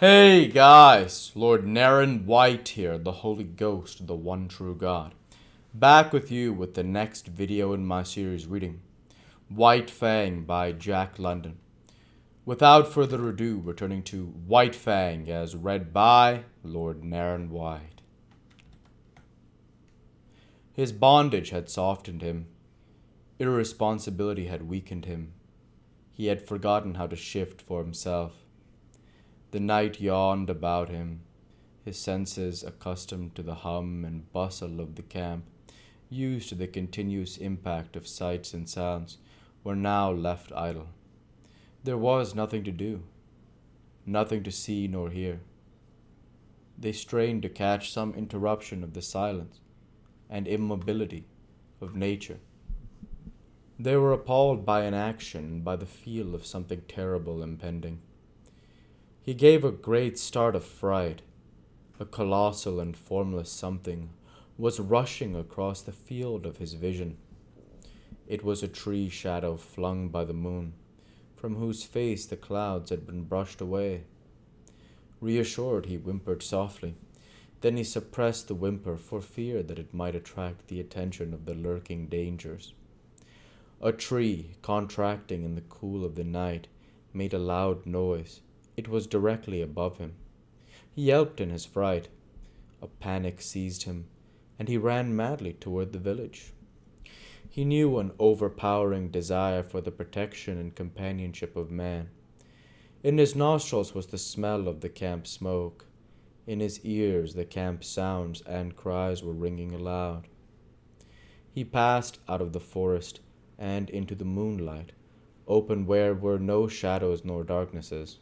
Hey guys, Lord Naren White here, the Holy Ghost, the one true God. Back with you with the next video in my series reading, White Fang by Jack London. Without further ado, returning to White Fang as read by Lord Naren White. His bondage had softened him. Irresponsibility had weakened him. He had forgotten how to shift for himself. The night yawned about him. His senses, accustomed to the hum and bustle of the camp, used to the continuous impact of sights and sounds, were now left idle. There was nothing to do, nothing to see nor hear. They strained to catch some interruption of the silence and immobility of nature. They were appalled by inaction and by the feel of something terrible impending. He gave a great start of fright. A colossal and formless something was rushing across the field of his vision. It was a tree shadow flung by the moon, from whose face the clouds had been brushed away. Reassured, he whimpered softly. Then he suppressed the whimper for fear that it might attract the attention of the lurking dangers. A tree, contracting in the cool of the night, made a loud noise. It was directly above him. He yelped in his fright. A panic seized him, and he ran madly toward the village. He knew an overpowering desire for the protection and companionship of man. In his nostrils was the smell of the camp smoke. In his ears the camp sounds and cries were ringing aloud. He passed out of the forest and into the moonlight, open where were no shadows nor darknesses.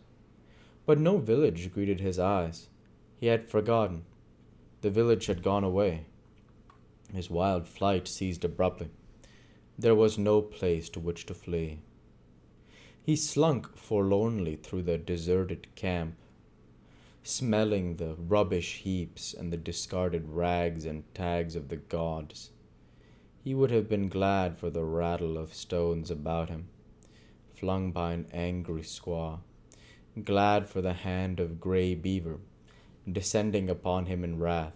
But no village greeted his eyes. He had forgotten. The village had gone away. His wild flight ceased abruptly. There was no place to which to flee. He slunk forlornly through the deserted camp, smelling the rubbish heaps and the discarded rags and tags of the gods. He would have been glad for the rattle of stones about him, flung by an angry squaw, glad for the hand of Grey Beaver, descending upon him in wrath,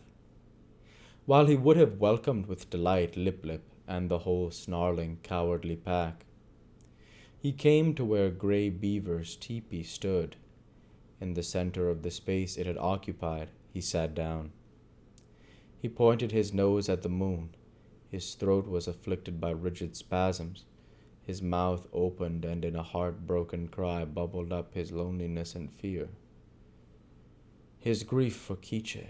while he would have welcomed with delight Lip Lip and the whole snarling, cowardly pack. He came to where Grey Beaver's tepee stood. In the center of the space it had occupied, he sat down. He pointed his nose at the moon. His throat was afflicted by rigid spasms. His mouth opened, and in a heart-broken cry bubbled up his loneliness and fear. His grief for Quiche,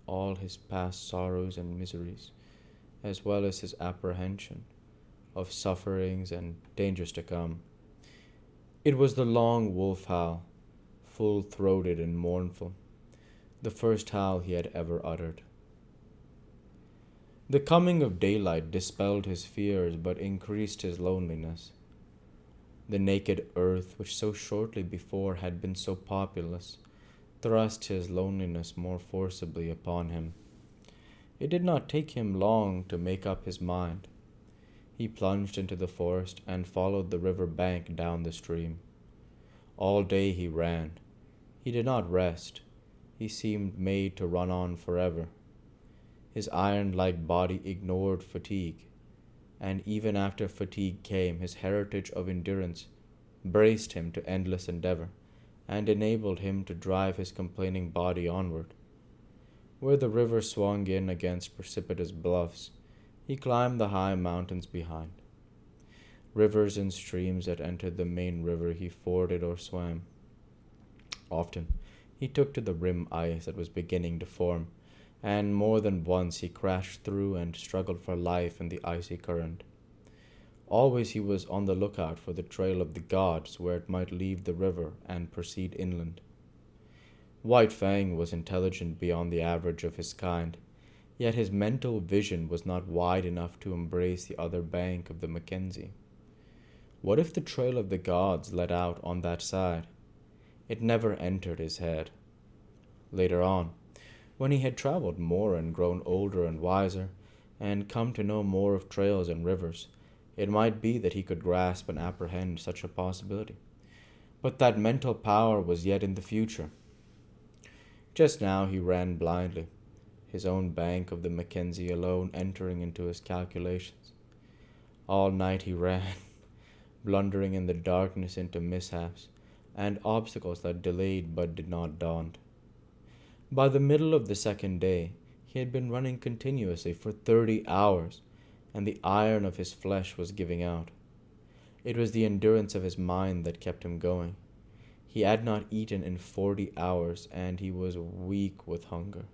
all his past sorrows and miseries, as well as his apprehension of sufferings and dangers to come. It was the long wolf howl, full-throated and mournful, the first howl he had ever uttered. The coming of daylight dispelled his fears but increased his loneliness. The naked earth, which so shortly before had been so populous, thrust his loneliness more forcibly upon him. It did not take him long to make up his mind. He plunged into the forest and followed the river bank down the stream. All day he ran. He did not rest. He seemed made to run on forever. His iron-like body ignored fatigue, and even after fatigue came, his heritage of endurance braced him to endless endeavor, and enabled him to drive his complaining body onward. Where the river swung in against precipitous bluffs, he climbed the high mountains behind. Rivers and streams that entered the main river he forded or swam. Often he took to the rim ice that was beginning to form, and more than once he crashed through and struggled for life in the icy current. Always he was on the lookout for the trail of the gods where it might leave the river and proceed inland. White Fang was intelligent beyond the average of his kind, yet his mental vision was not wide enough to embrace the other bank of the Mackenzie. What if the trail of the gods led out on that side? It never entered his head. Later on, when he had traveled more and grown older and wiser, and come to know more of trails and rivers, it might be that he could grasp and apprehend such a possibility. But that mental power was yet in the future. Just now he ran blindly, his own bank of the Mackenzie alone entering into his calculations. All night he ran, blundering in the darkness into mishaps and obstacles that delayed but did not daunt. By the middle of the second day, he had been running continuously for 30 hours, and the iron of his flesh was giving out. It was the endurance of his mind that kept him going. He had not eaten in 40 hours, and he was weak with hunger.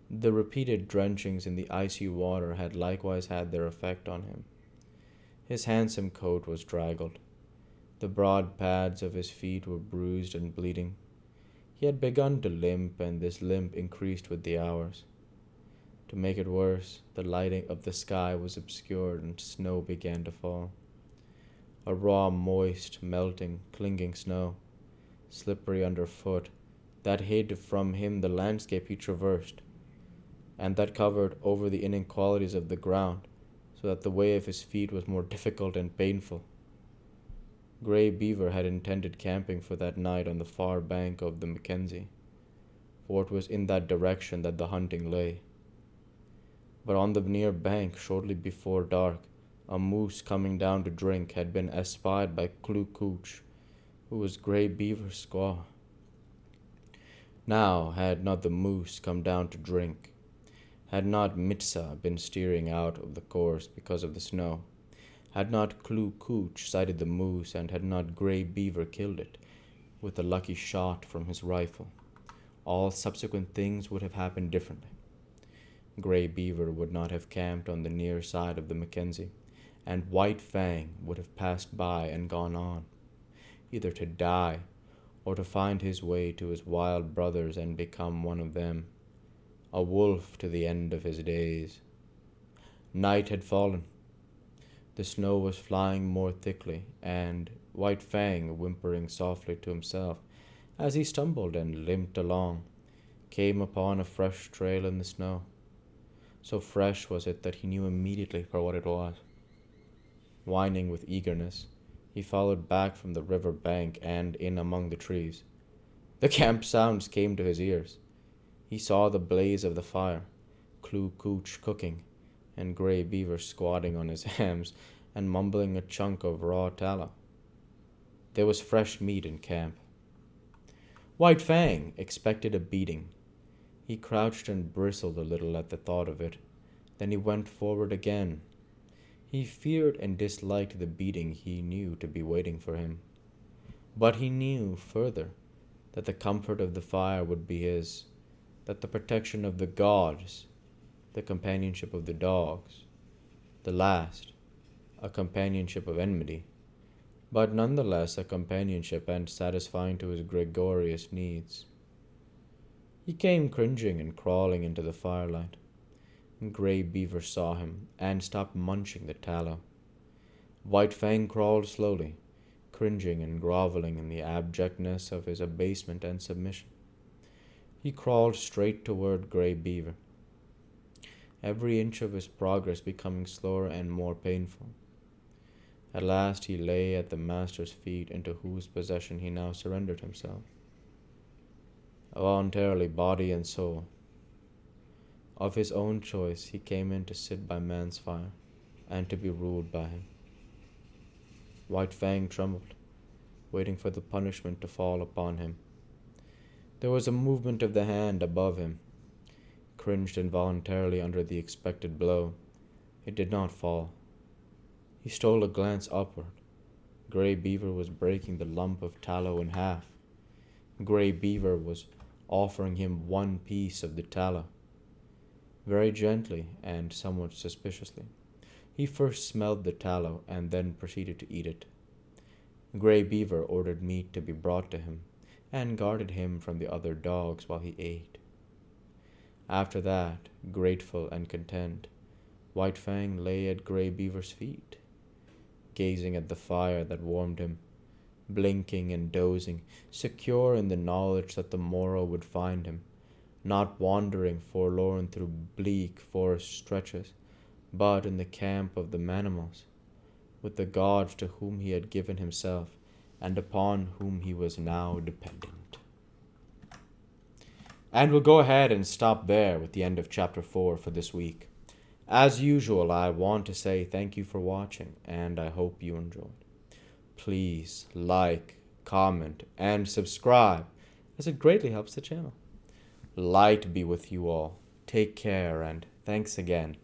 The repeated drenchings in the icy water had likewise had their effect on him. His handsome coat was draggled. The broad pads of his feet were bruised and bleeding. He had begun to limp, and this limp increased with the hours. To make it worse, the lighting of the sky was obscured and snow began to fall. A raw, moist, melting, clinging snow, slippery underfoot, that hid from him the landscape he traversed, and that covered over the inequalities of the ground, so that the way of his feet was more difficult and painful. Grey Beaver had intended camping for that night on the far bank of the Mackenzie, for it was in that direction that the hunting lay. But on the near bank, shortly before dark, a moose coming down to drink had been espied by Kloo Cooch, who was Grey Beaver's squaw. Now, had not the moose come down to drink, had not Mitsa been steering out of the course because of the snow, had not Kloo Cooch sighted the moose, and had not Grey Beaver killed it with a lucky shot from his rifle, all subsequent things would have happened differently. Grey Beaver would not have camped on the near side of the Mackenzie, and White Fang would have passed by and gone on, either to die or to find his way to his wild brothers and become one of them, a wolf to the end of his days. Night had fallen. The snow was flying more thickly, and White Fang, whimpering softly to himself as he stumbled and limped along, came upon a fresh trail in the snow. So fresh was it that he knew immediately for what it was. Whining with eagerness, he followed back from the river bank and in among the trees. The camp sounds came to his ears. He saw the blaze of the fire, Kloo Cooch cooking, and Grey Beaver squatting on his hams and mumbling a chunk of raw tallow. There was fresh meat in camp. White Fang expected a beating. He crouched and bristled a little at the thought of it. Then he went forward again. He feared and disliked the beating he knew to be waiting for him. But he knew, further, that the comfort of the fire would be his, that the protection of the gods, the companionship of the dogs, the last, a companionship of enmity, but nonetheless a companionship and satisfying to his gregarious needs. He came cringing and crawling into the firelight. Grey Beaver saw him and stopped munching the tallow. White Fang crawled slowly, cringing and groveling in the abjectness of his abasement and submission. He crawled straight toward Grey Beaver, every inch of his progress becoming slower and more painful. At last he lay at the master's feet, into whose possession he now surrendered himself, voluntarily, body and soul. Of his own choice he came in to sit by man's fire, and to be ruled by him. White Fang trembled, waiting for the punishment to fall upon him. There was a movement of the hand above him. He cringed involuntarily under the expected blow. It did not fall. He stole a glance upward. Grey Beaver was breaking the lump of tallow in half. Grey Beaver was offering him one piece of the tallow. Very gently and somewhat suspiciously, he first smelled the tallow and then proceeded to eat it. Grey Beaver ordered meat to be brought to him and guarded him from the other dogs while he ate. After that, grateful and content, White Fang lay at Grey Beaver's feet, gazing at the fire that warmed him, blinking and dozing, secure in the knowledge that the morrow would find him, not wandering forlorn through bleak forest stretches, but in the camp of the Manimals, with the gods to whom he had given himself and upon whom he was now dependent. And we'll go ahead and stop there with the end of chapter 4 for this week. As usual, I want to say thank you for watching, and I hope you enjoyed. Please like, comment, and subscribe, as it greatly helps the channel. Light be with you all. Take care, and thanks again.